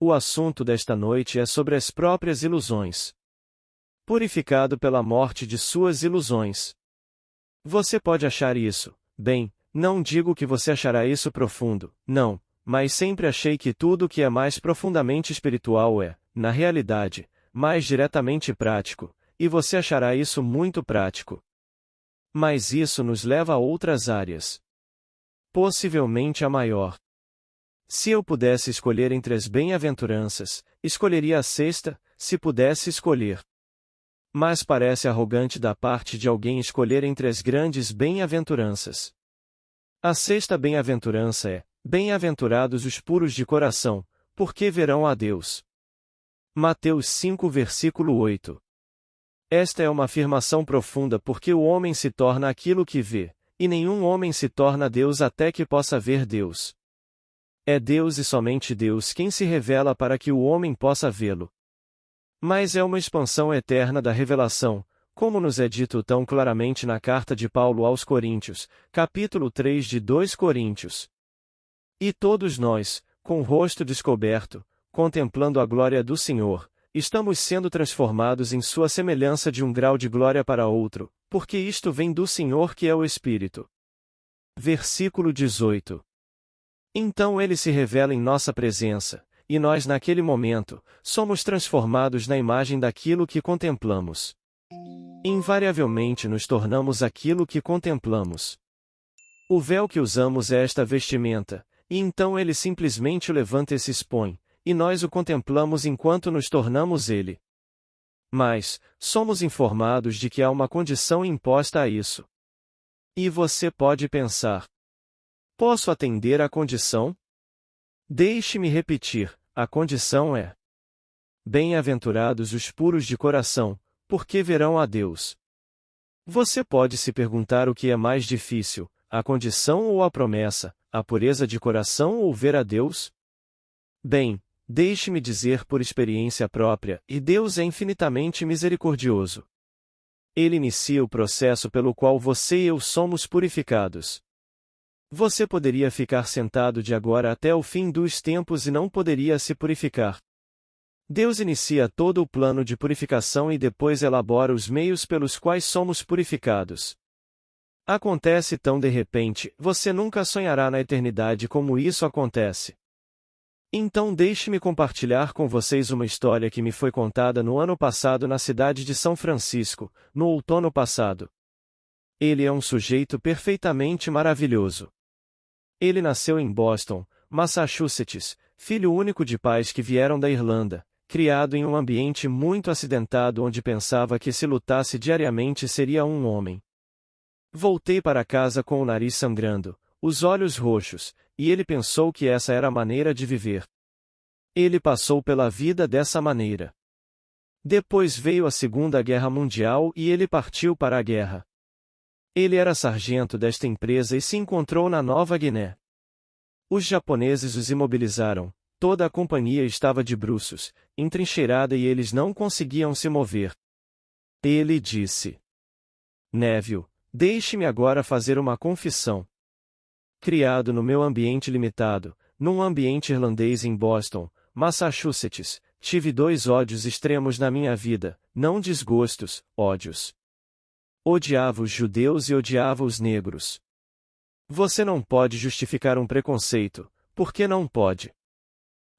O assunto desta noite é sobre as próprias ilusões. Purificado pela morte de suas ilusões. Você pode achar isso, bem, não digo que você achará isso profundo, não, mas sempre achei que tudo que é mais profundamente espiritual é, na realidade, mais diretamente prático, e você achará isso muito prático. Mas isso nos leva a outras áreas. Possivelmente a maior. Se eu pudesse escolher entre as bem-aventuranças, escolheria a sexta, se pudesse escolher. Mas parece arrogante da parte de alguém escolher entre as grandes bem-aventuranças. A sexta bem-aventurança é: bem-aventurados os puros de coração, porque verão a Deus. Mateus 5 versículo 8. Esta é uma afirmação profunda porque o homem se torna aquilo que vê, e nenhum homem se torna Deus até que possa ver Deus. É Deus e somente Deus quem se revela para que o homem possa vê-lo. Mas é uma expansão eterna da revelação, como nos é dito tão claramente na carta de Paulo aos Coríntios, capítulo 3 de 2 Coríntios. E todos nós, com o rosto descoberto, contemplando a glória do Senhor, estamos sendo transformados em sua semelhança de um grau de glória para outro, porque isto vem do Senhor que é o Espírito. Versículo 18. Então ele se revela em nossa presença, e nós naquele momento, somos transformados na imagem daquilo que contemplamos. Invariavelmente nos tornamos aquilo que contemplamos. O véu que usamos é esta vestimenta, e então ele simplesmente o levanta e se expõe, e nós o contemplamos enquanto nos tornamos ele. Mas, somos informados de que há uma condição imposta a isso. E você pode pensar: posso atender à condição? Deixe-me repetir, a condição é: bem-aventurados os puros de coração, porque verão a Deus. Você pode se perguntar o que é mais difícil, a condição ou a promessa, a pureza de coração ou ver a Deus? Bem, deixe-me dizer por experiência própria, e Deus é infinitamente misericordioso. Ele inicia o processo pelo qual você e eu somos purificados. Você poderia ficar sentado de agora até o fim dos tempos e não poderia se purificar. Deus inicia todo o plano de purificação e depois elabora os meios pelos quais somos purificados. Acontece tão de repente, você nunca sonhará na eternidade como isso acontece. Então deixe-me compartilhar com vocês uma história que me foi contada no ano passado na cidade de São Francisco, no outono passado. Ele é um sujeito perfeitamente maravilhoso. Ele nasceu em Boston, Massachusetts, filho único de pais que vieram da Irlanda, criado em um ambiente muito acidentado onde pensava que se lutasse diariamente seria um homem. Voltei para casa com o nariz sangrando, os olhos roxos, e ele pensou que essa era a maneira de viver. Ele passou pela vida dessa maneira. Depois veio a Segunda Guerra Mundial e ele partiu para a guerra. Ele era sargento desta empresa e se encontrou na Nova Guiné. Os japoneses os imobilizaram, toda a companhia estava de bruços, entrincheirada e eles não conseguiam se mover. Ele disse: Neville, deixe-me agora fazer uma confissão. Criado no meu ambiente limitado, num ambiente irlandês em Boston, Massachusetts, tive 2 ódios extremos na minha vida, não desgostos, ódios. Odiava os judeus e odiava os negros. Você não pode justificar um preconceito, porque não pode.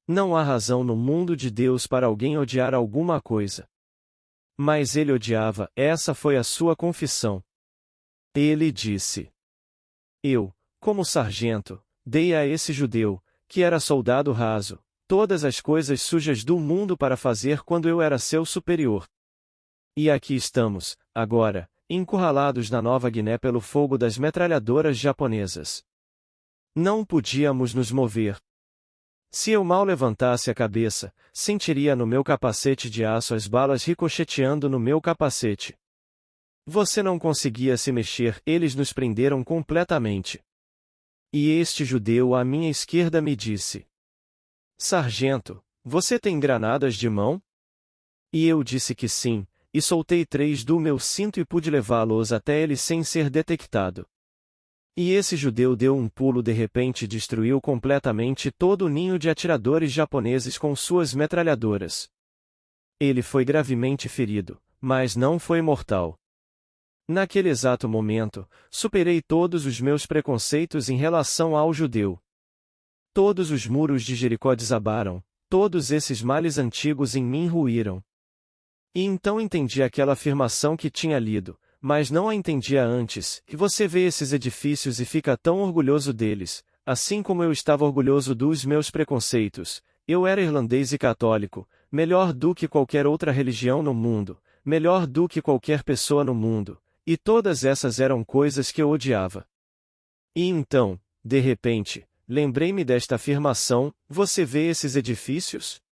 Não há razão no mundo de Deus para alguém odiar alguma coisa. Mas ele odiava, essa foi a sua confissão. Ele disse: Eu, como sargento, dei a esse judeu, que era soldado raso, todas as coisas sujas do mundo para fazer quando eu era seu superior. E aqui estamos, agora, encurralados na Nova Guiné pelo fogo das metralhadoras japonesas. Não podíamos nos mover. Se eu mal levantasse a cabeça, sentiria no meu capacete de aço as balas ricocheteando no meu capacete. Você não conseguia se mexer, eles nos prenderam completamente. E este judeu à minha esquerda me disse: Sargento, você tem granadas de mão? E eu disse que sim, e soltei 3 do meu cinto e pude levá-los até ele sem ser detectado. E esse judeu deu um pulo de repente e destruiu completamente todo o ninho de atiradores japoneses com suas metralhadoras. Ele foi gravemente ferido, mas não foi mortal. Naquele exato momento, superei todos os meus preconceitos em relação ao judeu. Todos os muros de Jericó desabaram, todos esses males antigos em mim ruíram. E então entendi aquela afirmação que tinha lido, mas não a entendia antes, que você vê esses edifícios e fica tão orgulhoso deles, assim como eu estava orgulhoso dos meus preconceitos. Eu era irlandês e católico, melhor do que qualquer outra religião no mundo, melhor do que qualquer pessoa no mundo, e todas essas eram coisas que eu odiava. E então, de repente, lembrei-me desta afirmação: você vê esses edifícios?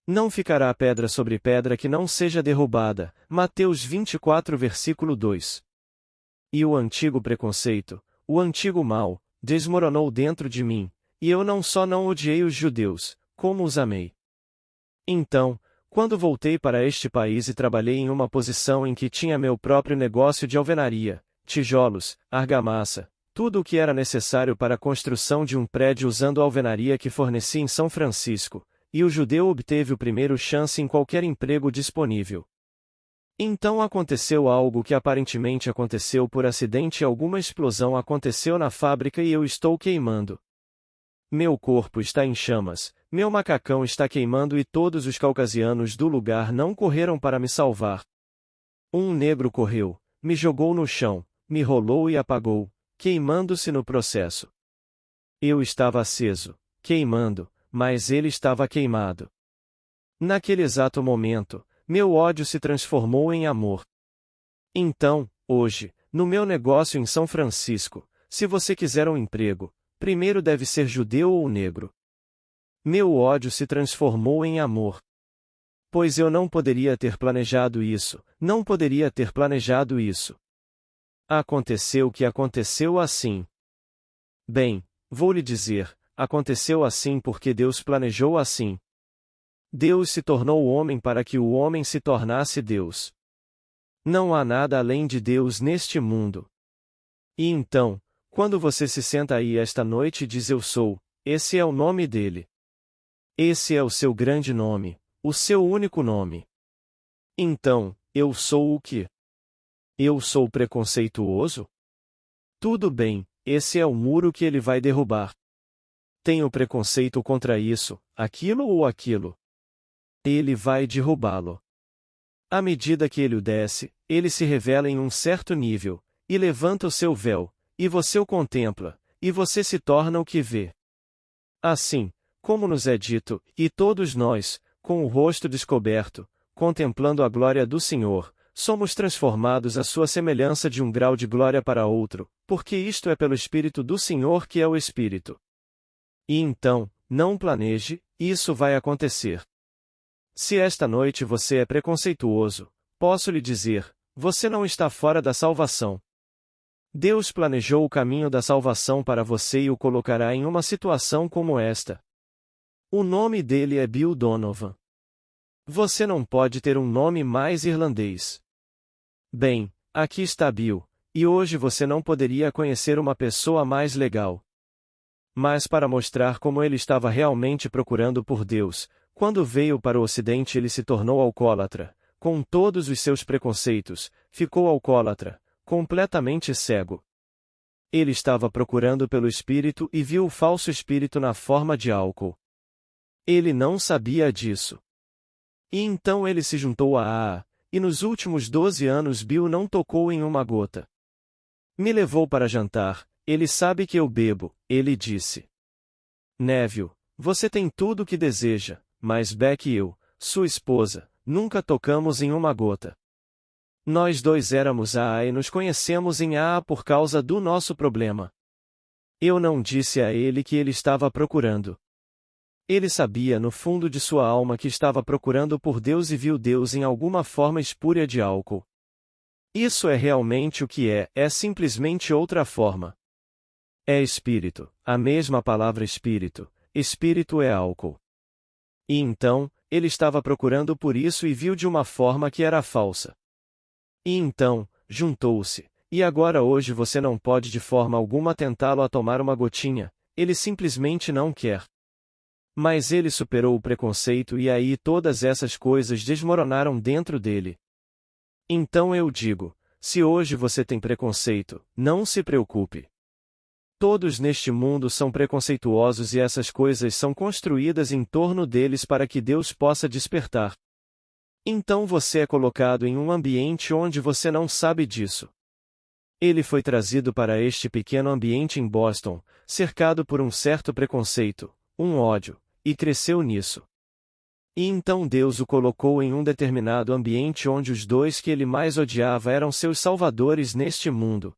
Não ficará pedra sobre pedra que não seja derrubada. Mateus 24 versículo 2. E o antigo preconceito, o antigo mal, desmoronou dentro de mim, e eu não só não odiei os judeus, como os amei. Então, quando voltei para este país e trabalhei em uma posição em que tinha meu próprio negócio de alvenaria, tijolos, argamassa, tudo o que era necessário para a construção de um prédio usando a alvenaria que forneci em São Francisco, e o judeu obteve o primeiro chance em qualquer emprego disponível. Então aconteceu algo que aparentemente aconteceu por acidente e alguma explosão aconteceu na fábrica e eu estou queimando. Meu corpo está em chamas, meu macacão está queimando e todos os caucasianos do lugar não correram para me salvar. Um negro correu, me jogou no chão, me rolou e apagou, queimando-se no processo. Eu estava aceso, queimando, mas ele estava queimado. Naquele exato momento, meu ódio se transformou em amor. Então, hoje, no meu negócio em São Francisco, se você quiser um emprego, primeiro deve ser judeu ou negro. Meu ódio se transformou em amor. Pois eu não poderia ter planejado isso, não poderia ter planejado isso. Aconteceu o que aconteceu assim. Bem, vou lhe dizer, aconteceu assim porque Deus planejou assim. Deus se tornou homem para que o homem se tornasse Deus. Não há nada além de Deus neste mundo. E então, quando você se senta aí esta noite e diz eu sou, esse é o nome dele. Esse é o seu grande nome, o seu único nome. Então, eu sou o quê? Eu sou preconceituoso? Tudo bem, esse é o muro que ele vai derrubar. Tenho preconceito contra isso, aquilo ou aquilo. Ele vai derrubá-lo. À medida que ele o desce, ele se revela em um certo nível, e levanta o seu véu, e você o contempla, e você se torna o que vê. Assim, como nos é dito, e todos nós, com o rosto descoberto, contemplando a glória do Senhor, somos transformados à sua semelhança de um grau de glória para outro, porque isto é pelo Espírito do Senhor que é o Espírito. E então, não planeje, isso vai acontecer. Se esta noite você é preconceituoso, posso lhe dizer, você não está fora da salvação. Deus planejou o caminho da salvação para você e o colocará em uma situação como esta. O nome dele é Bill Donovan. Você não pode ter um nome mais irlandês. Bem, aqui está Bill, e hoje você não poderia conhecer uma pessoa mais legal. Mas para mostrar como ele estava realmente procurando por Deus, quando veio para o Ocidente ele se tornou alcoólatra, com todos os seus preconceitos, ficou alcoólatra, completamente cego. Ele estava procurando pelo Espírito e viu o falso Espírito na forma de álcool. Ele não sabia disso. E então ele se juntou a AA, e nos últimos 12 anos Bill não tocou em uma gota. Me levou para jantar, ele sabe que eu bebo, ele disse. Neville, você tem tudo o que deseja, mas Beck e eu, sua esposa, nunca tocamos em uma gota. Nós dois éramos AA e nos conhecemos em AA por causa do nosso problema. Eu não disse a ele que ele estava procurando. Ele sabia no fundo de sua alma que estava procurando por Deus e viu Deus em alguma forma espúria de álcool. Isso é realmente o que é simplesmente outra forma. É espírito, a mesma palavra espírito, espírito é álcool. E então, ele estava procurando por isso e viu de uma forma que era falsa. E então, juntou-se, E agora hoje você não pode de forma alguma tentá-lo a tomar uma gotinha, ele simplesmente não quer. Mas ele superou o preconceito e aí todas essas coisas desmoronaram dentro dele. Então eu digo, se hoje você tem preconceito, não se preocupe. Todos neste mundo são preconceituosos e essas coisas são construídas em torno deles para que Deus possa despertar. Então você é colocado em um ambiente onde você não sabe disso. Ele foi trazido para este pequeno ambiente em Boston, cercado por um certo preconceito, um ódio, e cresceu nisso. E então Deus o colocou em um determinado ambiente onde os dois que ele mais odiava eram seus salvadores neste mundo.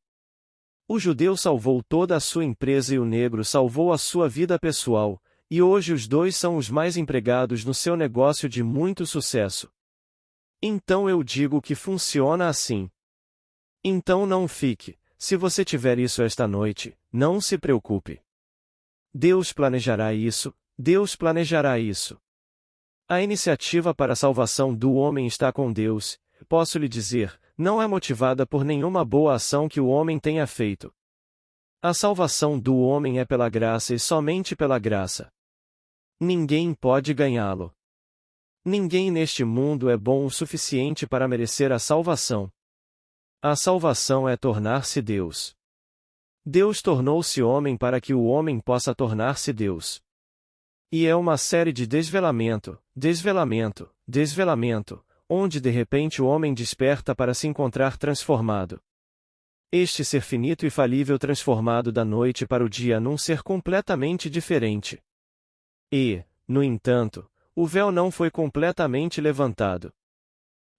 O judeu salvou toda a sua empresa e o negro salvou a sua vida pessoal, e hoje os dois são os mais empregados no seu negócio de muito sucesso. Então eu digo que funciona assim. Então não fique, se você tiver isso esta noite, não se preocupe. Deus planejará isso, Deus planejará isso. A iniciativa para a salvação do homem está com Deus, posso lhe dizer, não é motivada por nenhuma boa ação que o homem tenha feito. A salvação do homem é pela graça e somente pela graça. Ninguém pode ganhá-lo. Ninguém neste mundo é bom o suficiente para merecer a salvação. A salvação é tornar-se Deus. Deus tornou-se homem para que o homem possa tornar-se Deus. E é uma série de desvelamento, onde de repente o homem desperta para se encontrar transformado. Este ser finito e falível transformado da noite para o dia num ser completamente diferente. E, no entanto, o véu não foi completamente levantado.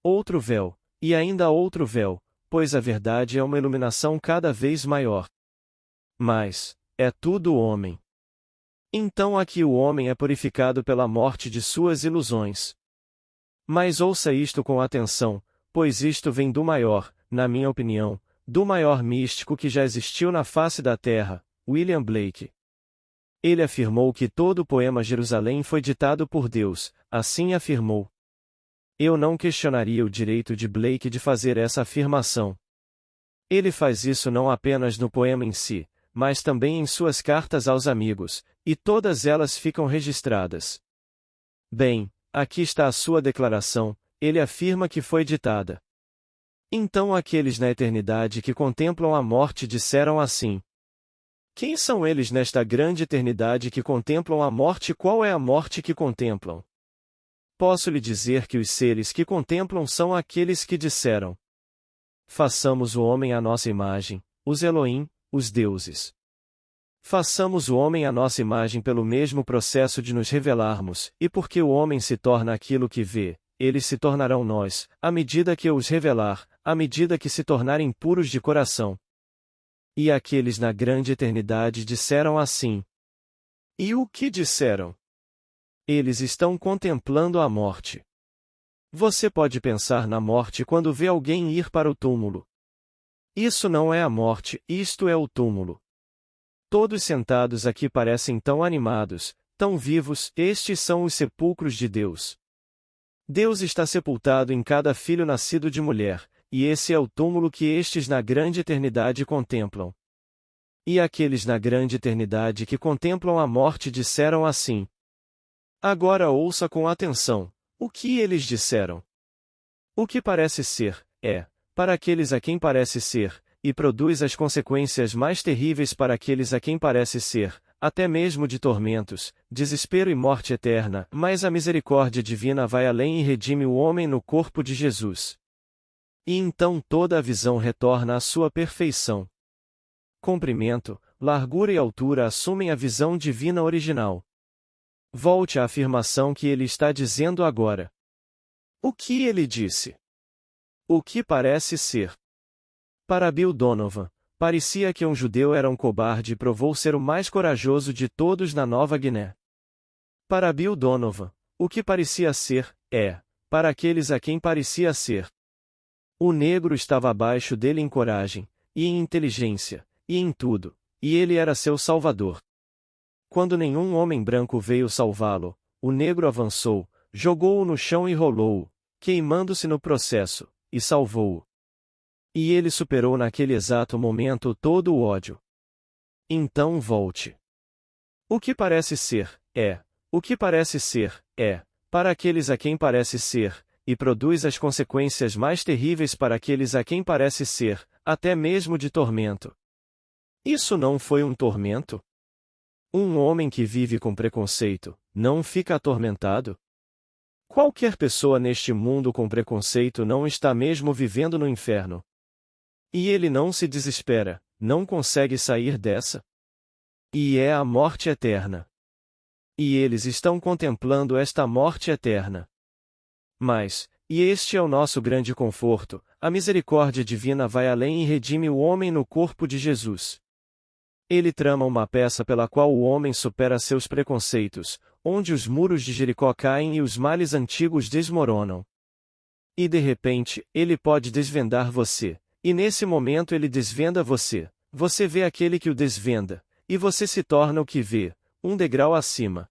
Outro véu, e ainda outro véu, pois a verdade é uma iluminação cada vez maior. Mas, é tudo homem. Então aqui o homem é purificado pela morte de suas ilusões. Mas ouça isto com atenção, pois isto vem do maior, na minha opinião, do maior místico que já existiu na face da terra, William Blake. Ele afirmou que todo o poema Jerusalém foi ditado por Deus, assim afirmou. Eu não questionaria o direito de Blake de fazer essa afirmação. Ele faz isso não apenas no poema em si, mas também em suas cartas aos amigos, e todas elas ficam registradas. Bem, aqui está a sua declaração, ele afirma que foi ditada. Então aqueles na eternidade que contemplam a morte disseram assim. Quem são eles nesta grande eternidade que contemplam a morte? Qual é a morte que contemplam? Posso lhe dizer que os seres que contemplam são aqueles que disseram. Façamos o homem à nossa imagem, os Elohim, os deuses. Façamos o homem à nossa imagem pelo mesmo processo de nos revelarmos, e porque o homem se torna aquilo que vê, eles se tornarão nós, à medida que eu os revelar, à medida que se tornarem puros de coração. E aqueles na grande eternidade disseram assim. E o que disseram? Eles estão contemplando a morte. Você pode pensar na morte quando vê alguém ir para o túmulo. Isso não é a morte, isto é o túmulo. Todos sentados aqui parecem tão animados, tão vivos, estes são os sepulcros de Deus. Deus está sepultado em cada filho nascido de mulher, e esse é o túmulo que estes na grande eternidade contemplam. E aqueles na grande eternidade que contemplam a morte disseram assim. Agora ouça com atenção, o que eles disseram. O que parece ser, para aqueles a quem parece ser, e produz as consequências mais terríveis para aqueles a quem parece ser, até mesmo de tormentos, desespero e morte eterna, mas a misericórdia divina vai além e redime o homem no corpo de Jesus. E então toda a visão retorna à sua perfeição. Comprimento, largura e altura assumem a visão divina original. Volte à afirmação que ele está dizendo agora. O que ele disse? O que parece ser? Para Bill Donovan, parecia que um judeu era um cobarde e provou ser o mais corajoso de todos na Nova Guiné. Para Bill Donovan, o que parecia ser, para aqueles a quem parecia ser. O negro estava abaixo dele em coragem, e em inteligência, e em tudo, e ele era seu salvador. Quando nenhum homem branco veio salvá-lo, o negro avançou, jogou-o no chão e rolou-o, queimando-se no processo, e salvou-o. E ele superou naquele exato momento todo o ódio. Então volte. O que parece ser, é. O que parece ser, é. Para aqueles a quem parece ser, e produz as consequências mais terríveis para aqueles a quem parece ser, até mesmo de tormento. Isso não foi um tormento? Um homem que vive com preconceito, não fica atormentado? Qualquer pessoa neste mundo com preconceito não está mesmo vivendo no inferno. E ele não se desespera, não consegue sair dessa. E é a morte eterna. E eles estão contemplando esta morte eterna. Mas, e este é o nosso grande conforto, a misericórdia divina vai além e redime o homem no corpo de Jesus. Ele trama uma peça pela qual o homem supera seus preconceitos, onde os muros de Jericó caem e os males antigos desmoronam. E de repente, ele pode desvendar você, e nesse momento ele desvenda você, você vê aquele que o desvenda, e você se torna o que vê, um degrau acima.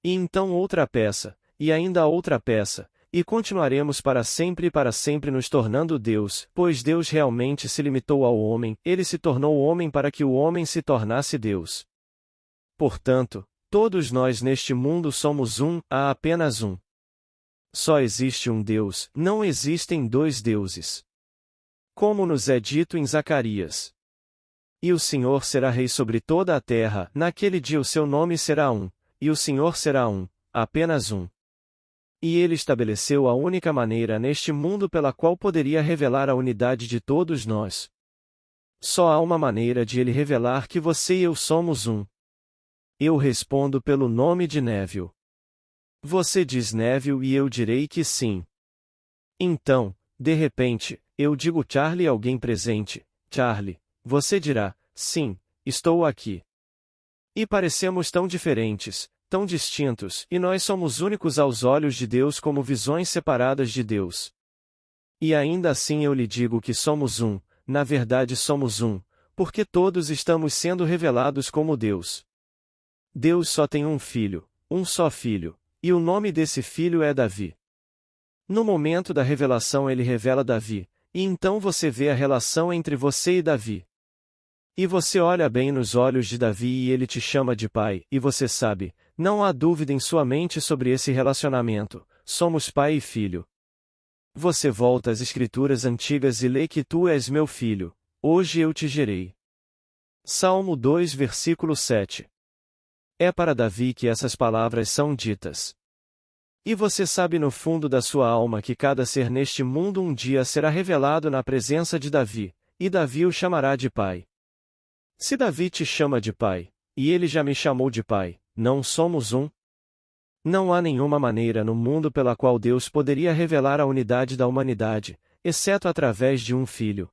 E então outra peça, e ainda outra peça, e continuaremos para sempre nos tornando Deus, pois Deus realmente se limitou ao homem, ele se tornou homem para que o homem se tornasse Deus. Portanto, todos nós neste mundo somos um, há apenas um. Só existe um Deus, não existem dois deuses. Como nos é dito em Zacarias. E o Senhor será rei sobre toda a terra, naquele dia o seu nome será um, e o Senhor será um, apenas um. E ele estabeleceu a única maneira neste mundo pela qual poderia revelar a unidade de todos nós. Só há uma maneira de ele revelar que você e eu somos um. Eu respondo pelo nome de Neville. Você diz Neville e eu direi que sim. Então, de repente, eu digo Charlie a alguém presente, Charlie, você dirá, sim, estou aqui. E parecemos tão diferentes, tão distintos, e nós somos únicos aos olhos de Deus como visões separadas de Deus. E ainda assim eu lhe digo que somos um, na verdade somos um, porque todos estamos sendo revelados como Deus. Deus só tem um filho, um só filho, e o nome desse filho é Davi. No momento da revelação ele revela Davi, e então você vê a relação entre você e Davi. E você olha bem nos olhos de Davi e ele te chama de pai, e você sabe, não há dúvida em sua mente sobre esse relacionamento, somos pai e filho. Você volta às escrituras antigas e lê que tu és meu filho, hoje eu te gerei. Salmo 2 versículo 7. É para Davi que essas palavras são ditas. E você sabe no fundo da sua alma que cada ser neste mundo um dia será revelado na presença de Davi, e Davi o chamará de pai. Se Davi te chama de pai, e ele já me chamou de pai, não somos um? Não há nenhuma maneira no mundo pela qual Deus poderia revelar a unidade da humanidade, exceto através de um filho.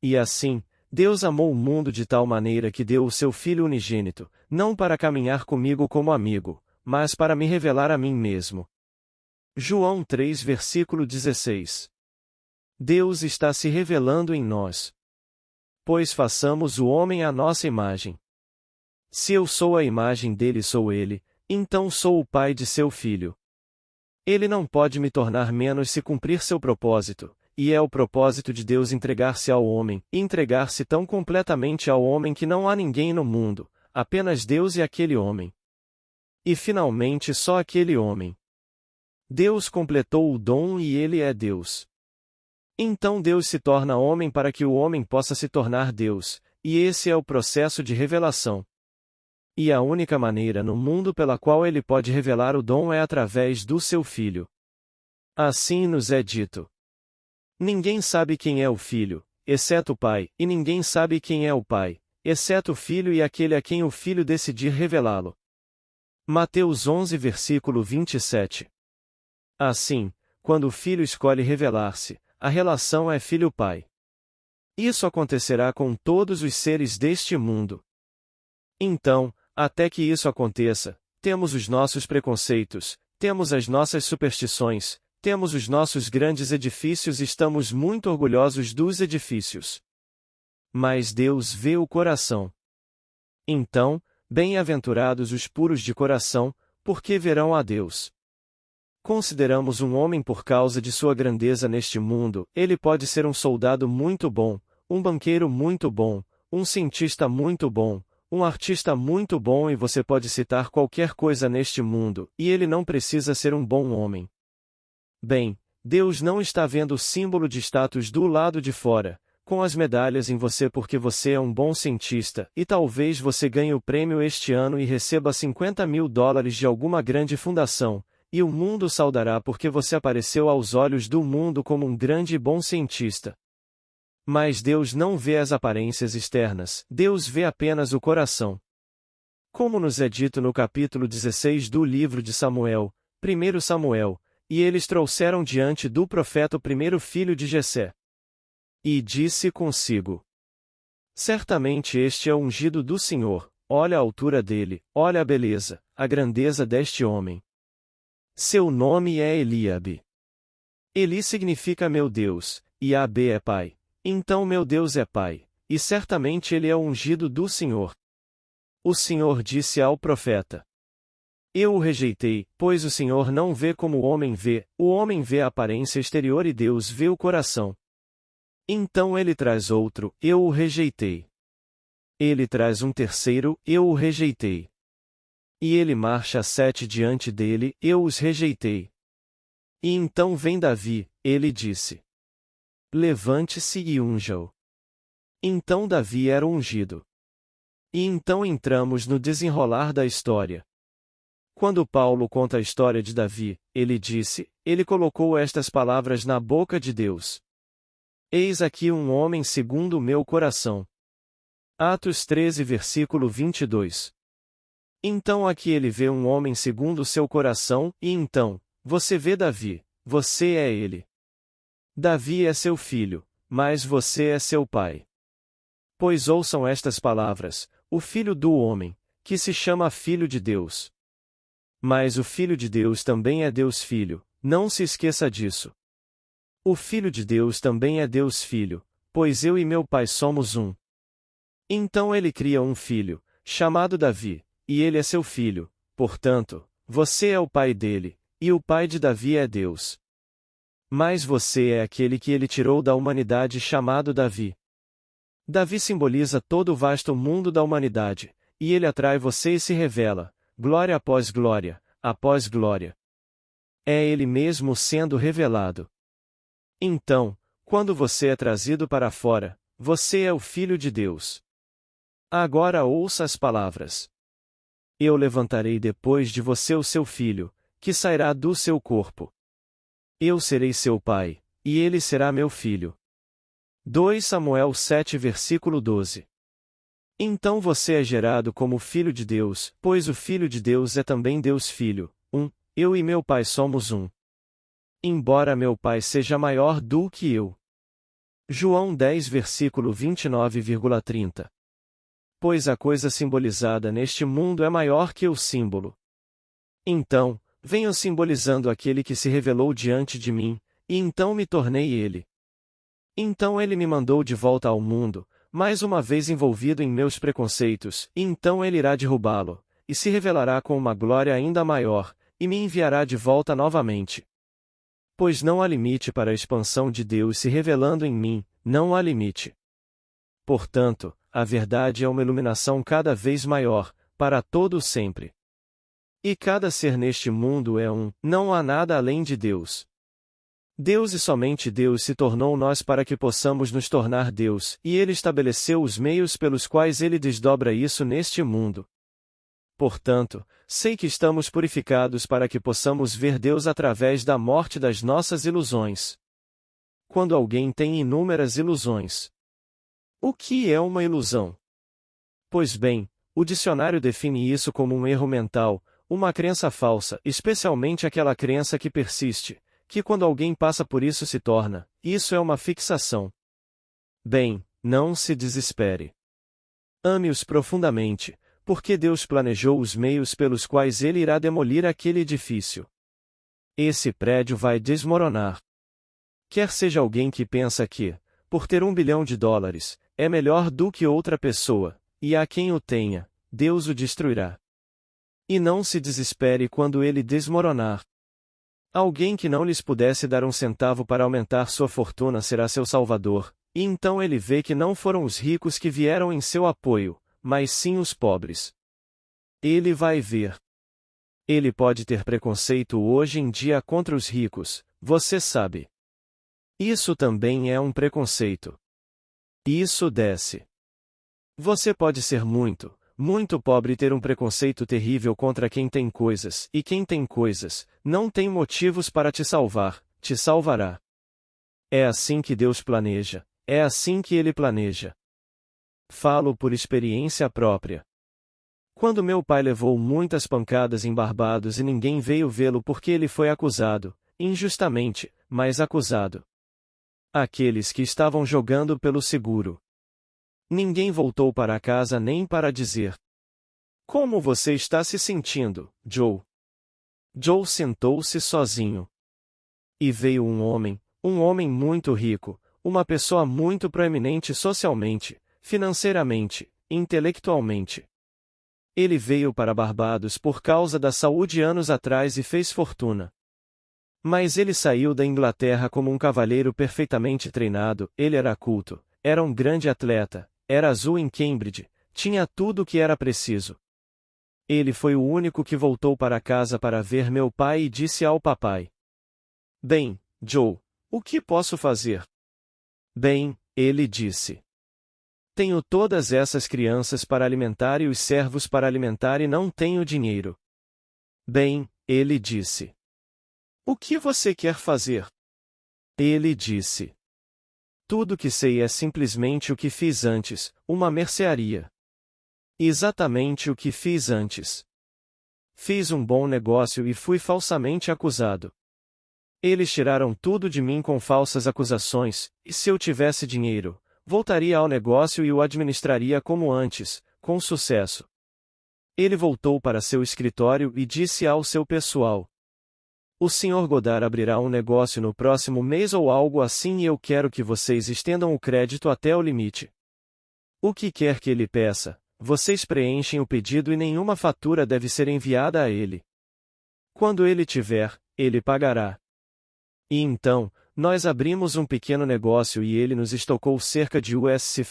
E assim, Deus amou o mundo de tal maneira que deu o seu Filho unigênito, não para caminhar comigo como amigo, mas para me revelar a mim mesmo. João 3 versículo 16. Deus está se revelando em nós. Pois façamos o homem à nossa imagem. Se eu sou a imagem dele e sou ele, então sou o pai de seu filho. Ele não pode me tornar menos se cumprir seu propósito, e é o propósito de Deus entregar-se ao homem, e entregar-se tão completamente ao homem que não há ninguém no mundo, apenas Deus e aquele homem. E finalmente só aquele homem. Deus completou o dom e ele é Deus. Então Deus se torna homem para que o homem possa se tornar Deus, e esse é o processo de revelação. E a única maneira no mundo pela qual ele pode revelar o dom é através do seu Filho. Assim nos é dito. Ninguém sabe quem é o Filho, exceto o Pai, e ninguém sabe quem é o Pai, exceto o Filho e aquele a quem o Filho decidir revelá-lo. Mateus 11 versículo 27. Assim, quando o Filho escolhe revelar-se, a relação é filho-pai. Isso acontecerá com todos os seres deste mundo. Então, até que isso aconteça, temos os nossos preconceitos, temos as nossas superstições, temos os nossos grandes edifícios e estamos muito orgulhosos dos edifícios. Mas Deus vê o coração. Então, bem-aventurados os puros de coração, porque verão a Deus. Consideramos um homem por causa de sua grandeza neste mundo, ele pode ser um soldado muito bom, um banqueiro muito bom, um cientista muito bom, um artista muito bom e você pode citar qualquer coisa neste mundo, e ele não precisa ser um bom homem. Bem, Deus não está vendo o símbolo de status do lado de fora, com as medalhas em você porque você é um bom cientista, e talvez você ganhe o prêmio este ano e receba $50.000 de alguma grande fundação, e o mundo saudará porque você apareceu aos olhos do mundo como um grande e bom cientista. Mas Deus não vê as aparências externas, Deus vê apenas o coração. Como nos é dito no capítulo 16 do livro de Samuel, 1 Samuel, e eles trouxeram diante do profeta o primeiro filho de Jessé. E disse consigo: certamente este é o ungido do Senhor, olha a altura dele, olha a beleza, a grandeza deste homem. Seu nome é Eliabe. Eli significa meu Deus, e Ab é pai. Então meu Deus é pai, e certamente ele é o ungido do Senhor. O Senhor disse ao profeta: eu o rejeitei, pois o Senhor não vê como o homem vê a aparência exterior e Deus vê o coração. Então ele traz outro, eu o rejeitei. Ele traz um terceiro, eu o rejeitei. E ele marcha 7 diante dele, eu os rejeitei. E então vem Davi, ele disse: levante-se e unja-o. Então Davi era ungido. E então entramos no desenrolar da história. Quando Paulo conta a história de Davi, ele disse, ele colocou estas palavras na boca de Deus: eis aqui um homem segundo o meu coração. Atos 13 versículo 22. Então aqui ele vê um homem segundo o seu coração, e então, você vê Davi, você é ele. Davi é seu filho, mas você é seu pai. Pois ouçam estas palavras, o filho do homem, que se chama filho de Deus. Mas o filho de Deus também é Deus Filho, não se esqueça disso. O filho de Deus também é Deus Filho, pois eu e meu pai somos um. Então ele cria um filho, chamado Davi, e ele é seu filho, portanto, você é o pai dele, e o pai de Davi é Deus. Mas você é aquele que ele tirou da humanidade chamado Davi. Davi simboliza todo o vasto mundo da humanidade, e ele atrai você e se revela, glória após glória, após glória. É ele mesmo sendo revelado. Então, quando você é trazido para fora, você é o Filho de Deus. Agora ouça as palavras. Eu levantarei depois de você o seu filho, que sairá do seu corpo. Eu serei seu pai, e ele será meu filho. 2 Samuel 7 versículo 12. Então você é gerado como filho de Deus, pois o Filho de Deus é também Deus Filho. Eu e meu pai somos um. Embora meu pai seja maior do que eu. João 10 versículo 29,30. Pois a coisa simbolizada neste mundo é maior que o símbolo. Então, venho simbolizando aquele que se revelou diante de mim, e então me tornei ele. Então ele me mandou de volta ao mundo, mais uma vez envolvido em meus preconceitos, e então ele irá derrubá-lo, e se revelará com uma glória ainda maior, e me enviará de volta novamente. Pois não há limite para a expansão de Deus se revelando em mim, não há limite. Portanto, a verdade é uma iluminação cada vez maior, para todo o sempre. E cada ser neste mundo é um, não há nada além de Deus. Deus e somente Deus se tornou nós para que possamos nos tornar Deus, e Ele estabeleceu os meios pelos quais Ele desdobra isso neste mundo. Portanto, sei que estamos purificados para que possamos ver Deus através da morte das nossas ilusões. Quando alguém tem inúmeras ilusões. O que é uma ilusão? Pois bem, o dicionário define isso como um erro mental, uma crença falsa, especialmente aquela crença que persiste, que quando alguém passa por isso se torna, isso é uma fixação. Bem, não se desespere. Ame-os profundamente, porque Deus planejou os meios pelos quais Ele irá demolir aquele edifício. Esse prédio vai desmoronar. Quer seja alguém que pensa que, por ter $1 bilhão, é melhor do que outra pessoa, e há quem o tenha, Deus o destruirá. E não se desespere quando ele desmoronar. Alguém que não lhes pudesse dar um centavo para aumentar sua fortuna será seu salvador, e então ele vê que não foram os ricos que vieram em seu apoio, mas sim os pobres. Ele vai ver. Ele pode ter preconceito hoje em dia contra os ricos, você sabe. Isso também é um preconceito. Isso desce. Você pode ser muito, muito pobre e ter um preconceito terrível contra quem tem coisas, e quem tem coisas, não tem motivos para te salvar, te salvará. É assim que Deus planeja, é assim que Ele planeja. Falo por experiência própria. Quando meu pai levou muitas pancadas em Barbados e ninguém veio vê-lo porque ele foi acusado, injustamente, mas acusado. Aqueles que estavam jogando pelo seguro. Ninguém voltou para casa nem para dizer: "Como você está se sentindo, Joe?" Joe sentou-se sozinho. E veio um homem muito rico, uma pessoa muito proeminente socialmente, financeiramente, intelectualmente. Ele veio para Barbados por causa da saúde anos atrás e fez fortuna. Mas ele saiu da Inglaterra como um cavalheiro perfeitamente treinado, ele era culto, era um grande atleta, era azul em Cambridge, tinha tudo o que era preciso. Ele foi o único que voltou para casa para ver meu pai e disse ao papai: "Bem, Joe, o que posso fazer?" "Bem", ele disse. "Tenho todas essas crianças para alimentar e os servos para alimentar e não tenho dinheiro." "Bem", ele disse. "O que você quer fazer?" Ele disse. "Tudo que sei é simplesmente o que fiz antes, uma mercearia." Exatamente o que fiz antes. Fiz um bom negócio e fui falsamente acusado. Eles tiraram tudo de mim com falsas acusações, e se eu tivesse dinheiro, voltaria ao negócio e o administraria como antes, com sucesso. Ele voltou para seu escritório e disse ao seu pessoal: "O Sr. Godard abrirá um negócio no próximo mês ou algo assim e eu quero que vocês estendam o crédito até o limite. O que quer que ele peça, vocês preenchem o pedido e nenhuma fatura deve ser enviada a ele. Quando ele tiver, ele pagará." E então, nós abrimos um pequeno negócio e ele nos estocou cerca de US$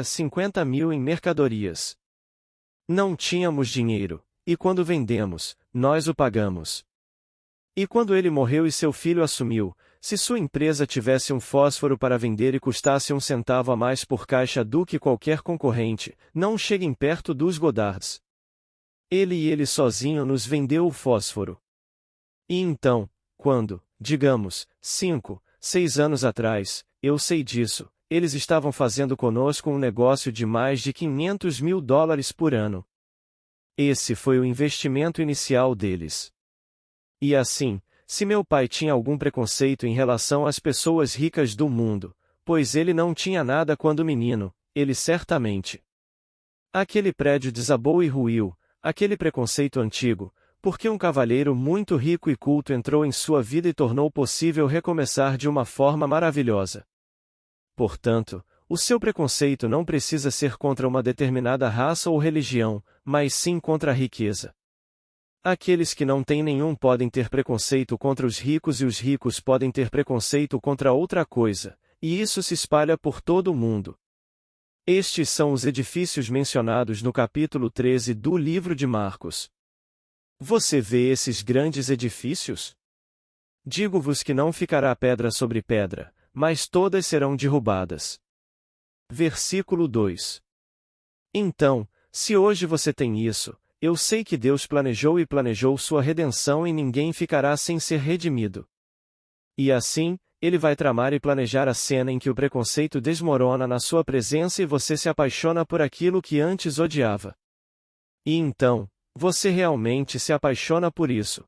50 mil em mercadorias. Não tínhamos dinheiro, e quando vendemos, nós o pagamos. E quando ele morreu e seu filho assumiu, se sua empresa tivesse um fósforo para vender e custasse um centavo a mais por caixa do que qualquer concorrente, não cheguem perto dos Godards. Ele sozinho nos vendeu o fósforo. E então, quando, digamos, 5, 6 anos atrás, eu sei disso, eles estavam fazendo conosco um negócio de mais de $500 mil por ano. Esse foi o investimento inicial deles. E assim, se meu pai tinha algum preconceito em relação às pessoas ricas do mundo, pois ele não tinha nada quando menino, ele certamente. Aquele prédio desabou e ruiu, aquele preconceito antigo, porque um cavalheiro muito rico e culto entrou em sua vida e tornou possível recomeçar de uma forma maravilhosa. Portanto, o seu preconceito não precisa ser contra uma determinada raça ou religião, mas sim contra a riqueza. Aqueles que não têm nenhum podem ter preconceito contra os ricos e os ricos podem ter preconceito contra outra coisa, e isso se espalha por todo o mundo. Estes são os edifícios mencionados no capítulo 13 do livro de Marcos. Você vê esses grandes edifícios? Digo-vos que não ficará pedra sobre pedra, mas todas serão derrubadas. Versículo 2. Então, se hoje você tem isso, eu sei que Deus planejou e planejou sua redenção e ninguém ficará sem ser redimido. E assim, ele vai tramar e planejar a cena em que o preconceito desmorona na sua presença e você se apaixona por aquilo que antes odiava. E então, você realmente se apaixona por isso.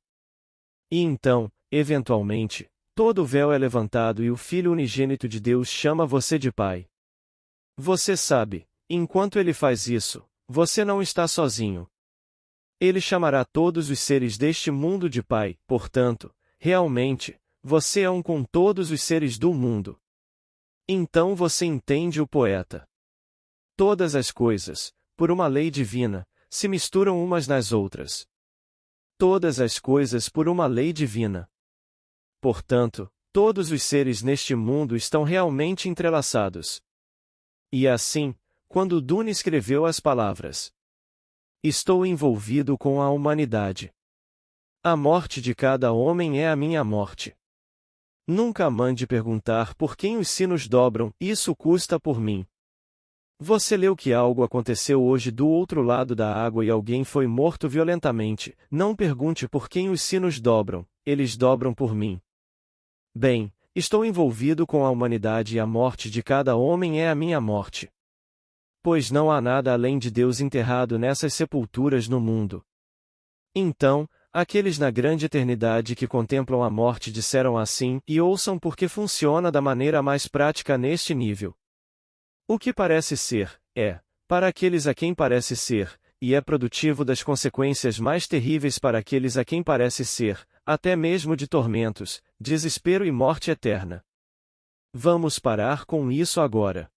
E então, eventualmente, todo o véu é levantado e o Filho unigênito de Deus chama você de Pai. Você sabe, enquanto ele faz isso, você não está sozinho. Ele chamará todos os seres deste mundo de Pai, portanto, realmente, você é um com todos os seres do mundo. Então você entende o poeta. Todas as coisas, por uma lei divina, se misturam umas nas outras. Todas as coisas por uma lei divina. Portanto, todos os seres neste mundo estão realmente entrelaçados. E assim, quando Dune escreveu as palavras: "Estou envolvido com a humanidade. A morte de cada homem é a minha morte. Nunca mande perguntar por quem os sinos dobram, isso custa por mim." Você leu que algo aconteceu hoje do outro lado da água e alguém foi morto violentamente. Não pergunte por quem os sinos dobram, eles dobram por mim. Bem, estou envolvido com a humanidade e a morte de cada homem é a minha morte. Pois não há nada além de Deus enterrado nessas sepulturas no mundo. Então, aqueles na grande eternidade que contemplam a morte disseram assim, e ouçam porque funciona da maneira mais prática neste nível. O que parece ser, para aqueles a quem parece ser, e é produtivo das consequências mais terríveis para aqueles a quem parece ser, até mesmo de tormentos, desespero e morte eterna. Vamos parar com isso agora.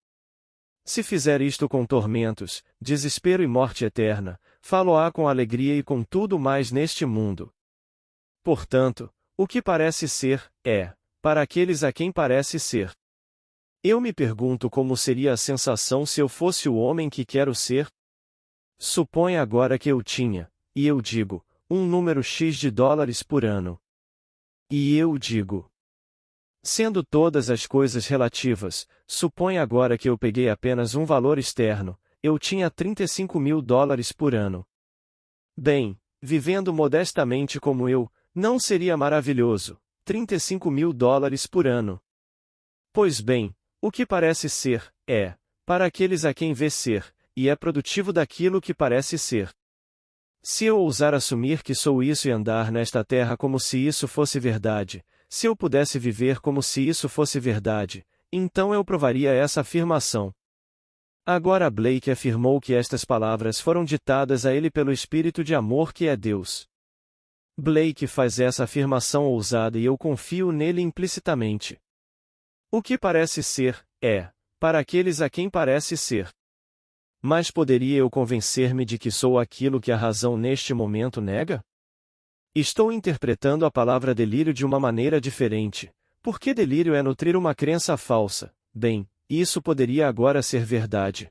Se fizer isto com tormentos, desespero e morte eterna, falo-á com alegria e com tudo mais neste mundo. Portanto, o que parece ser, para aqueles a quem parece ser. Eu me pergunto como seria a sensação se eu fosse o homem que quero ser? Suponha agora que eu tinha, e eu digo, um número X de dólares por ano. E eu digo. Sendo todas as coisas relativas, suponha agora que eu peguei apenas um valor externo, eu tinha $35.000 por ano. Bem, vivendo modestamente como eu, não seria maravilhoso, $35.000 por ano. Pois bem, o que parece ser, para aqueles a quem vê ser, e é produtivo daquilo que parece ser. Se eu ousar assumir que sou isso e andar nesta terra como se isso fosse verdade, se eu pudesse viver como se isso fosse verdade, então eu provaria essa afirmação. Agora Blake afirmou que estas palavras foram ditadas a ele pelo Espírito de amor que é Deus. Blake faz essa afirmação ousada e eu confio nele implicitamente. O que parece ser, para aqueles a quem parece ser. Mas poderia eu convencer-me de que sou aquilo que a razão neste momento nega? Estou interpretando a palavra delírio de uma maneira diferente, porque delírio é nutrir uma crença falsa. Bem, isso poderia agora ser verdade.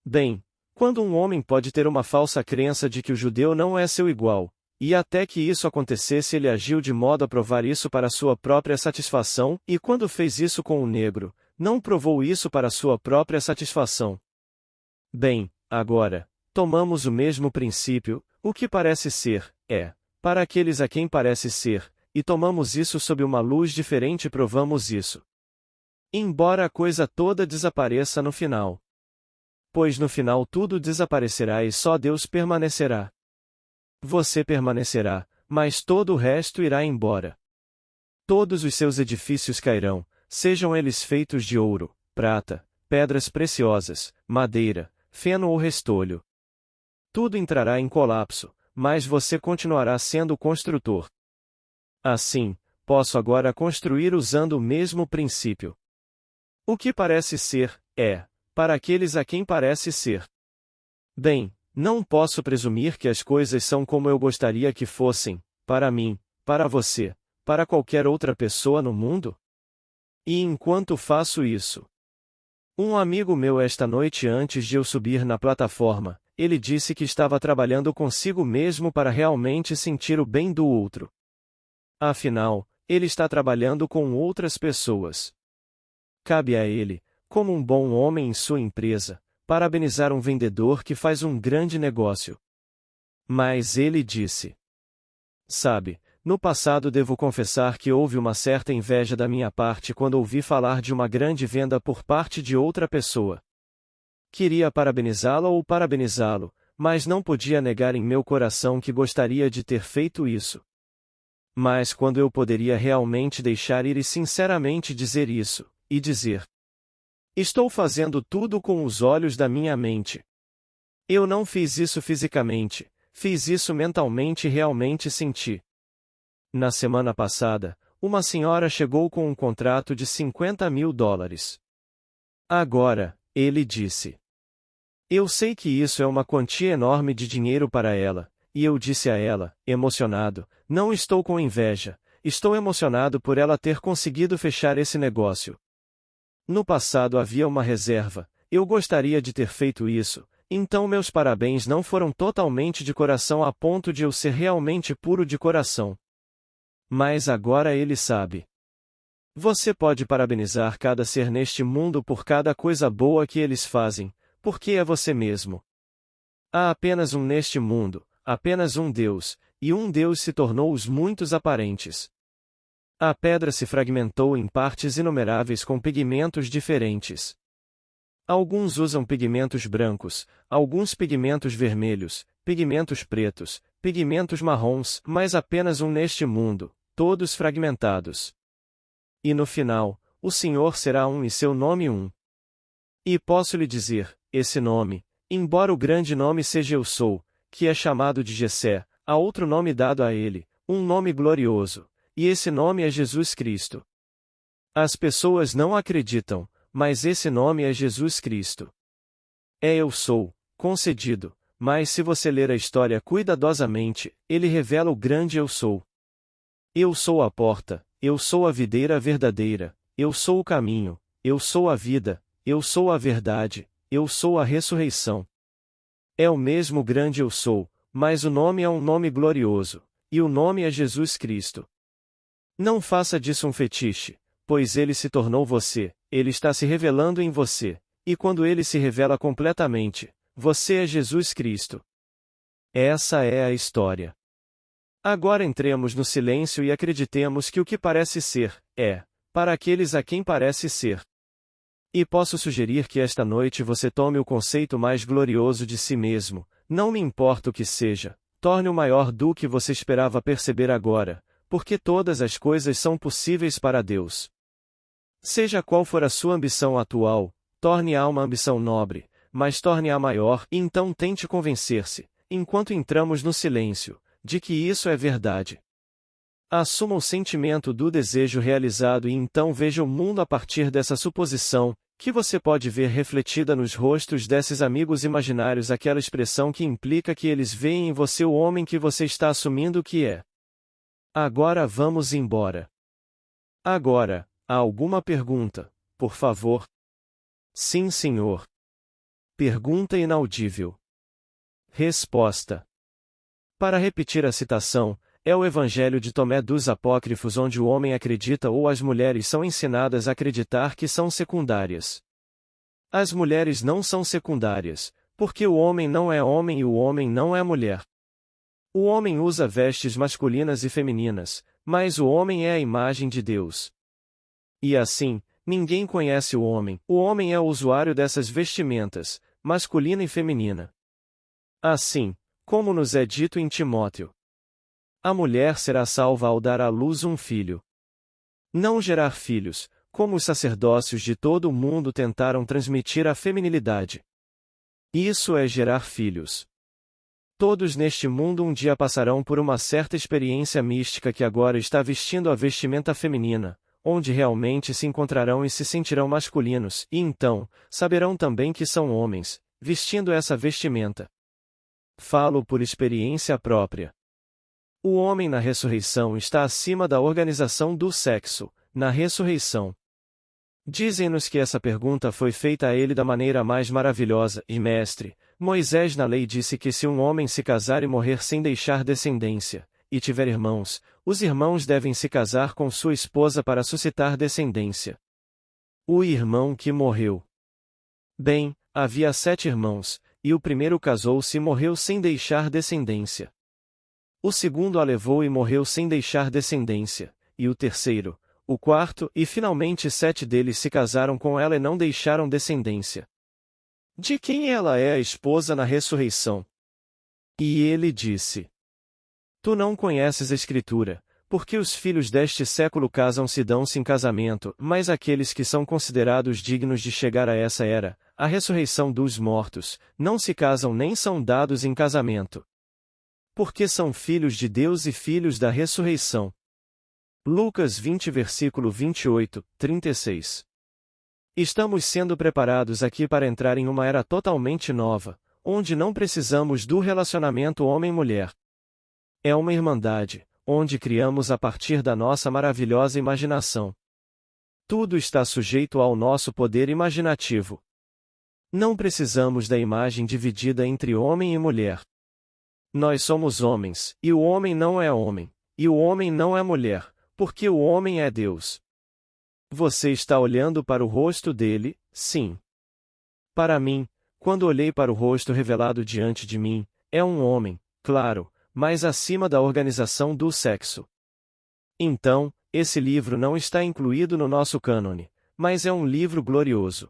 Bem, quando um homem pode ter uma falsa crença de que o judeu não é seu igual, e até que isso acontecesse ele agiu de modo a provar isso para sua própria satisfação, e quando fez isso com o negro, não provou isso para sua própria satisfação. Bem, agora, tomamos o mesmo princípio, o que parece ser, para aqueles a quem parece ser, e tomamos isso sob uma luz diferente e provamos isso. Embora a coisa toda desapareça no final. Pois no final tudo desaparecerá e só Deus permanecerá. Você permanecerá, mas todo o resto irá embora. Todos os seus edifícios cairão, sejam eles feitos de ouro, prata, pedras preciosas, madeira, feno ou restolho. Tudo entrará em colapso, mas você continuará sendo o construtor. Assim, posso agora construir usando o mesmo princípio. O que parece ser, para aqueles a quem parece ser. Bem, não posso presumir que as coisas são como eu gostaria que fossem, para mim, para você, para qualquer outra pessoa no mundo? E enquanto faço isso, um amigo meu esta noite antes de eu subir na plataforma, ele disse que estava trabalhando consigo mesmo para realmente sentir o bem do outro. Afinal, ele está trabalhando com outras pessoas. Cabe a ele, como um bom homem em sua empresa, parabenizar um vendedor que faz um grande negócio. Mas ele disse: "Sabe, no passado devo confessar que houve uma certa inveja da minha parte quando ouvi falar de uma grande venda por parte de outra pessoa. Queria parabenizá-la ou parabenizá-lo, mas não podia negar em meu coração que gostaria de ter feito isso. Mas quando eu poderia realmente deixar ir e sinceramente dizer isso, e dizer: estou fazendo tudo com os olhos da minha mente. Eu não fiz isso fisicamente, fiz isso mentalmente e realmente senti. Na semana passada, uma senhora chegou com um contrato de $50.000. Agora, ele disse. Eu sei que isso é uma quantia enorme de dinheiro para ela, e eu disse a ela, emocionado, não estou com inveja, estou emocionado por ela ter conseguido fechar esse negócio. No passado havia uma reserva, eu gostaria de ter feito isso, então meus parabéns não foram totalmente de coração a ponto de eu ser realmente puro de coração. Mas agora ele sabe. Você pode parabenizar cada ser neste mundo por cada coisa boa que eles fazem, porque é você mesmo. Há apenas um neste mundo, apenas um Deus, e um Deus se tornou os muitos aparentes. A pedra se fragmentou em partes inumeráveis com pigmentos diferentes. Alguns usam pigmentos brancos, alguns pigmentos vermelhos, pigmentos pretos, pigmentos marrons, mas apenas um neste mundo, todos fragmentados. E no final, o Senhor será um e seu nome um. E posso lhe dizer, esse nome, embora o grande nome seja Eu Sou, que é chamado de Jessé, há outro nome dado a ele, um nome glorioso, e esse nome é Jesus Cristo. As pessoas não acreditam, mas esse nome é Jesus Cristo. É Eu Sou, concedido, mas se você ler a história cuidadosamente, ele revela o grande Eu Sou. Eu sou a porta, eu sou a videira verdadeira, eu sou o caminho, eu sou a vida, eu sou a verdade, eu sou a ressurreição. É o mesmo grande Eu Sou, mas o nome é um nome glorioso, e o nome é Jesus Cristo. Não faça disso um fetiche, pois ele se tornou você, ele está se revelando em você, e quando ele se revela completamente, você é Jesus Cristo. Essa é a história. Agora entremos no silêncio e acreditemos que o que parece ser, é, para aqueles a quem parece ser. E posso sugerir que esta noite você tome o conceito mais glorioso de si mesmo, não me importa o que seja, torne-o maior do que você esperava perceber agora, porque todas as coisas são possíveis para Deus. Seja qual for a sua ambição atual, torne-a uma ambição nobre, mas torne-a maior e então tente convencer-se, enquanto entramos no silêncio, de que isso é verdade. Assuma o sentimento do desejo realizado e então veja o mundo a partir dessa suposição, que você pode ver refletida nos rostos desses amigos imaginários aquela expressão que implica que eles veem em você o homem que você está assumindo que é. Agora vamos embora. Agora, há alguma pergunta, por favor? Sim, senhor. Pergunta inaudível. Resposta. Para repetir a citação, é o Evangelho de Tomé dos Apócrifos onde o homem acredita ou as mulheres são ensinadas a acreditar que são secundárias. As mulheres não são secundárias, porque o homem não é homem e o homem não é mulher. O homem usa vestes masculinas e femininas, mas o homem é a imagem de Deus. E assim, ninguém conhece o homem é o usuário dessas vestimentas, masculina e feminina. Assim, como nos é dito em Timóteo, a mulher será salva ao dar à luz um filho. Não gerar filhos, como os sacerdócios de todo o mundo tentaram transmitir a feminilidade. Isso é gerar filhos. Todos neste mundo um dia passarão por uma certa experiência mística que agora está vestindo a vestimenta feminina, onde realmente se encontrarão e se sentirão masculinos, e então, saberão também que são homens, vestindo essa vestimenta. Falo por experiência própria. O homem na ressurreição está acima da organização do sexo, na ressurreição. Dizem-nos que essa pergunta foi feita a ele da maneira mais maravilhosa, e mestre, Moisés na lei disse que se um homem se casar e morrer sem deixar descendência, e tiver irmãos, os irmãos devem se casar com sua esposa para suscitar descendência. O irmão que morreu. Bem, havia 7 irmãos, e o primeiro casou-se e morreu sem deixar descendência. O segundo a levou e morreu sem deixar descendência, e o terceiro, o quarto e finalmente 7 deles se casaram com ela e não deixaram descendência. De quem ela é a esposa na ressurreição? E ele disse: Tu não conheces a Escritura, porque os filhos deste século casam-se e dão-se em casamento, mas aqueles que são considerados dignos de chegar a essa era, a ressurreição dos mortos, não se casam nem são dados em casamento. Porque são filhos de Deus e filhos da ressurreição. Lucas 20 versículo 28, 36. Estamos sendo preparados aqui para entrar em uma era totalmente nova, onde não precisamos do relacionamento homem-mulher. É uma irmandade, onde criamos a partir da nossa maravilhosa imaginação. Tudo está sujeito ao nosso poder imaginativo. Não precisamos da imagem dividida entre homem e mulher. Nós somos homens, e o homem não é homem, e o homem não é mulher, porque o homem é Deus. Você está olhando para o rosto dele, sim. Para mim, quando olhei para o rosto revelado diante de mim, é um homem, claro, mas acima da organização do sexo. Então, esse livro não está incluído no nosso cânone, mas é um livro glorioso.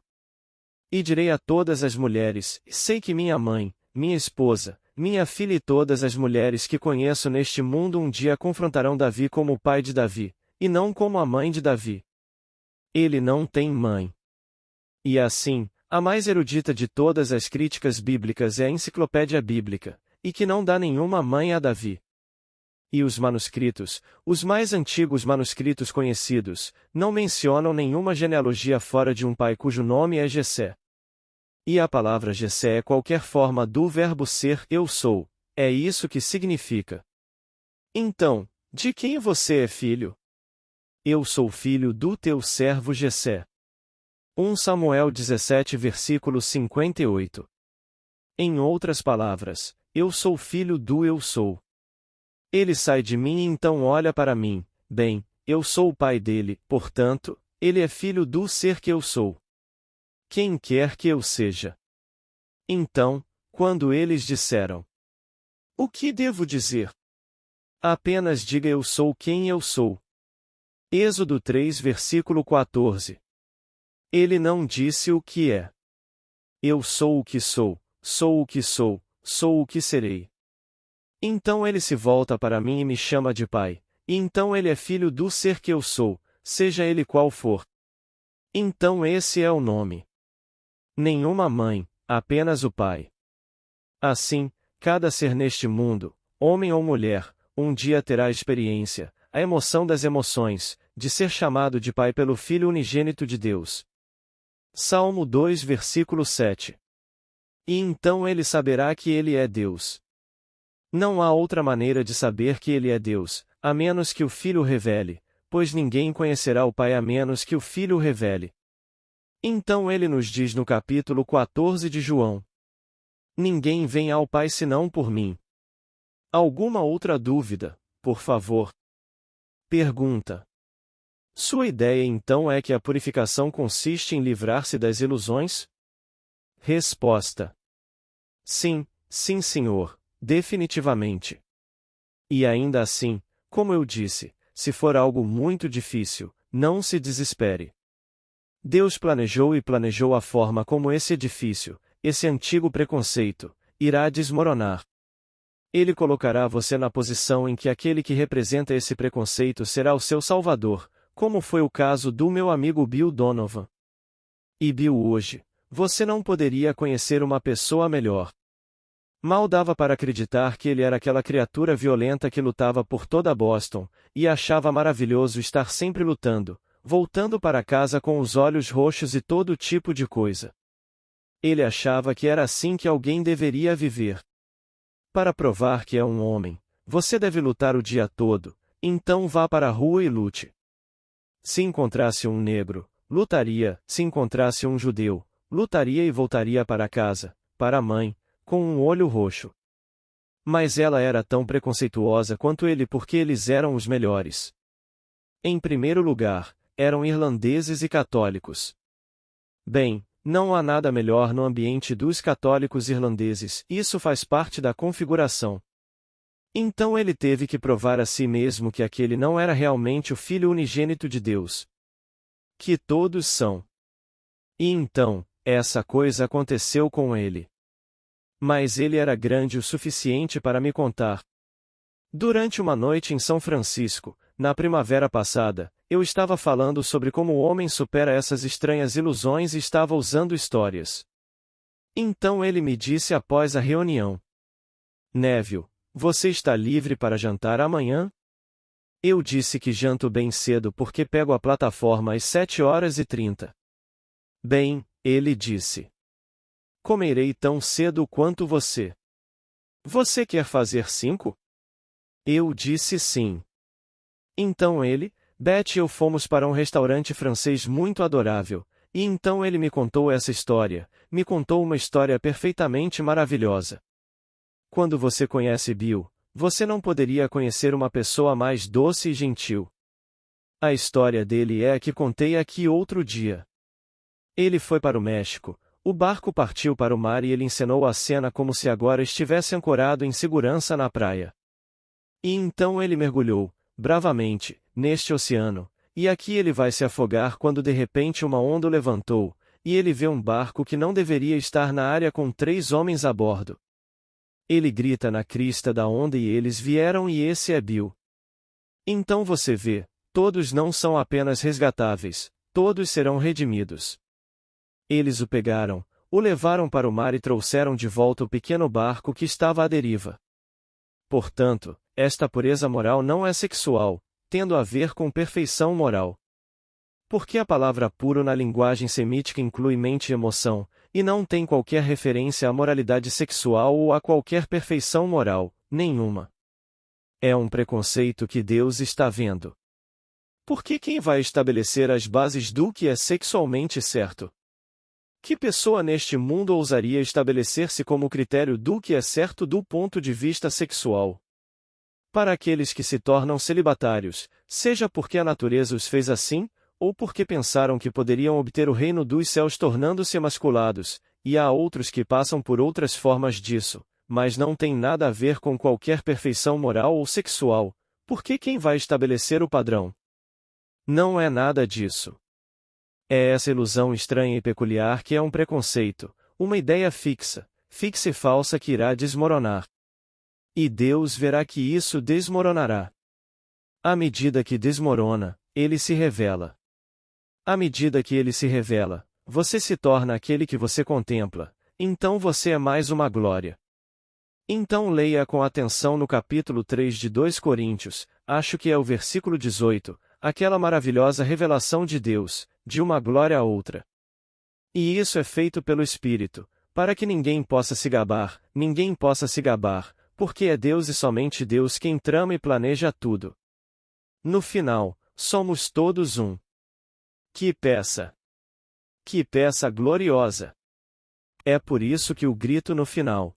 E direi a todas as mulheres: sei que minha mãe, minha esposa, minha filha e todas as mulheres que conheço neste mundo um dia confrontarão Davi como o pai de Davi, e não como a mãe de Davi. Ele não tem mãe. E assim, a mais erudita de todas as críticas bíblicas é a Enciclopédia Bíblica, e que não dá nenhuma mãe a Davi. E os manuscritos, os mais antigos manuscritos conhecidos, não mencionam nenhuma genealogia fora de um pai cujo nome é Jessé. E a palavra Jessé é qualquer forma do verbo ser eu sou, é isso que significa. Então, de quem você é filho? Eu sou filho do teu servo Jessé. 1 Samuel 17 versículo 58. Em outras palavras, eu sou filho do eu sou. Ele sai de mim e então olha para mim, bem, eu sou o pai dele, portanto, ele é filho do ser que eu sou. Quem quer que eu seja. Então, quando eles disseram: o que devo dizer? Apenas diga eu sou quem eu sou. Êxodo 3 versículo 14. Ele não disse o que é. Eu sou o que sou o que sou o que serei. Então ele se volta para mim e me chama de pai, e então ele é filho do ser que eu sou, seja ele qual for. Então esse é o nome. Nenhuma mãe, apenas o pai. Assim, cada ser neste mundo, homem ou mulher, um dia terá a experiência, a emoção das emoções, de ser chamado de pai pelo Filho unigênito de Deus. Salmo 2 versículo 7. E então ele saberá que ele é Deus. Não há outra maneira de saber que ele é Deus, a menos que o Filho o revele, pois ninguém conhecerá o Pai a menos que o Filho o revele. Então ele nos diz no capítulo 14 de João: ninguém vem ao Pai senão por mim. Alguma outra dúvida, por favor? Pergunta. Sua ideia então é que a purificação consiste em livrar-se das ilusões? Resposta. Sim, sim senhor, definitivamente. E ainda assim, como eu disse, se for algo muito difícil, não se desespere. Deus planejou e planejou a forma como esse edifício, esse antigo preconceito, irá desmoronar. Ele colocará você na posição em que aquele que representa esse preconceito será o seu salvador, como foi o caso do meu amigo Bill Donovan. E Bill hoje, você não poderia conhecer uma pessoa melhor. Mal dava para acreditar que ele era aquela criatura violenta que lutava por toda Boston, e achava maravilhoso estar sempre lutando, voltando para casa com os olhos roxos e todo tipo de coisa. Ele achava que era assim que alguém deveria viver. Para provar que é um homem, você deve lutar o dia todo, então vá para a rua e lute. Se encontrasse um negro, lutaria; se encontrasse um judeu, lutaria e voltaria para casa, para a mãe, com um olho roxo. Mas ela era tão preconceituosa quanto ele porque eles eram os melhores. Em primeiro lugar, eram irlandeses e católicos. Bem, não há nada melhor no ambiente dos católicos irlandeses, isso faz parte da configuração. Então ele teve que provar a si mesmo que aquele não era realmente o Filho unigênito de Deus. Que todos são. E então, essa coisa aconteceu com ele. Mas ele era grande o suficiente para me contar. Durante uma noite em São Francisco, na primavera passada, eu estava falando sobre como o homem supera essas estranhas ilusões e estava usando histórias. Então ele me disse após a reunião: Neville, você está livre para jantar amanhã? Eu disse que janto bem cedo porque pego a plataforma às 7h30. Bem, ele disse. Comerei tão cedo quanto você. Você quer fazer 5? Eu disse sim. Então ele, Beth e eu fomos para um restaurante francês muito adorável, e então ele me contou essa história, me contou uma história perfeitamente maravilhosa. Quando você conhece Bill, você não poderia conhecer uma pessoa mais doce e gentil. A história dele é a que contei aqui outro dia. Ele foi para o México, o barco partiu para o mar e ele encenou a cena como se agora estivesse ancorado em segurança na praia. E então ele mergulhou, bravamente, neste oceano, e aqui ele vai se afogar quando de repente uma onda o levantou, e ele vê um barco que não deveria estar na área com 3 homens a bordo. Ele grita na crista da onda e eles vieram e esse é Bill. Então você vê, todos não são apenas resgatáveis, todos serão redimidos. Eles o pegaram, o levaram para o mar e trouxeram de volta o pequeno barco que estava à deriva. Portanto, esta pureza moral não é sexual, tendo a ver com perfeição moral. Porque a palavra puro na linguagem semítica inclui mente e emoção, e não tem qualquer referência à moralidade sexual ou a qualquer perfeição moral, nenhuma. É um preconceito que Deus está vendo. Porque quem vai estabelecer as bases do que é sexualmente certo? Que pessoa neste mundo ousaria estabelecer-se como critério do que é certo do ponto de vista sexual? Para aqueles que se tornam celibatários, seja porque a natureza os fez assim, ou porque pensaram que poderiam obter o reino dos céus tornando-se emasculados, e há outros que passam por outras formas disso, mas não tem nada a ver com qualquer perfeição moral ou sexual, porque quem vai estabelecer o padrão? Não é nada disso. É essa ilusão estranha e peculiar que é um preconceito, uma ideia fixa e falsa que irá desmoronar. E Deus verá que isso desmoronará. À medida que desmorona, ele se revela. À medida que ele se revela, você se torna aquele que você contempla, então você é mais uma glória. Então leia com atenção no capítulo 3 de 2 Coríntios, acho que é o versículo 18, aquela maravilhosa revelação de Deus, de uma glória a outra. E isso é feito pelo Espírito, para que ninguém possa se gabar, porque é Deus e somente Deus quem trama e planeja tudo. No final, somos todos um. Que peça! Que peça gloriosa! É por isso que o grito no final.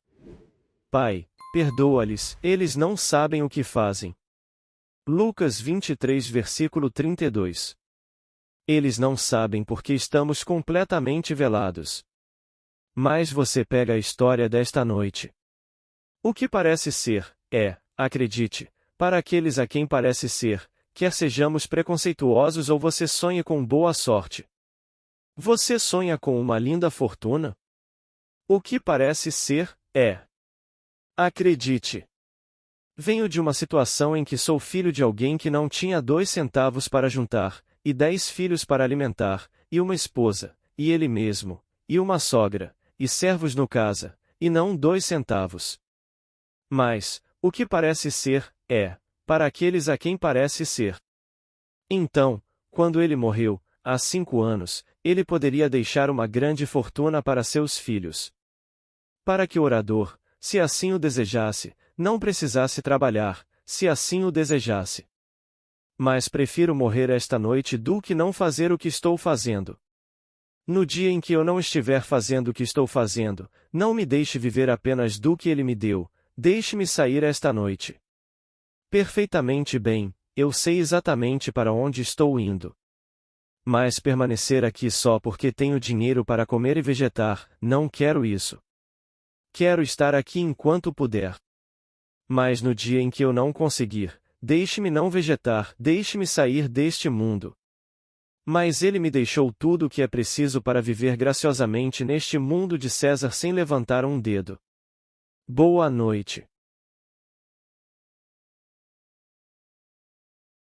Pai, perdoa-lhes, eles não sabem o que fazem. Lucas 23 versículo 32. Eles não sabem porque estamos completamente velados. Mas você pega a história desta noite. O que parece ser, acredite, para aqueles a quem parece ser, quer sejamos preconceituosos ou você sonha com boa sorte. Você sonha com uma linda fortuna? O que parece ser, acredite. Venho de uma situação em que sou filho de alguém que não tinha 2 centavos para juntar, e 10 filhos para alimentar, e uma esposa, e ele mesmo, e uma sogra, e servos no casa, e não 2 centavos. Mas, o que parece ser, para aqueles a quem parece ser. Então, quando ele morreu, há 5 anos, ele poderia deixar uma grande fortuna para seus filhos. Para que o orador, se assim o desejasse, não precisasse trabalhar, se assim o desejasse. Mas prefiro morrer esta noite do que não fazer o que estou fazendo. No dia em que eu não estiver fazendo o que estou fazendo, não me deixe viver apenas do que ele me deu, deixe-me sair esta noite. Perfeitamente bem, eu sei exatamente para onde estou indo. Mas permanecer aqui só porque tenho dinheiro para comer e vegetar, não quero isso. Quero estar aqui enquanto puder. Mas no dia em que eu não conseguir, deixe-me não vegetar, deixe-me sair deste mundo. Mas ele me deixou tudo o que é preciso para viver graciosamente neste mundo de César sem levantar um dedo. Boa noite.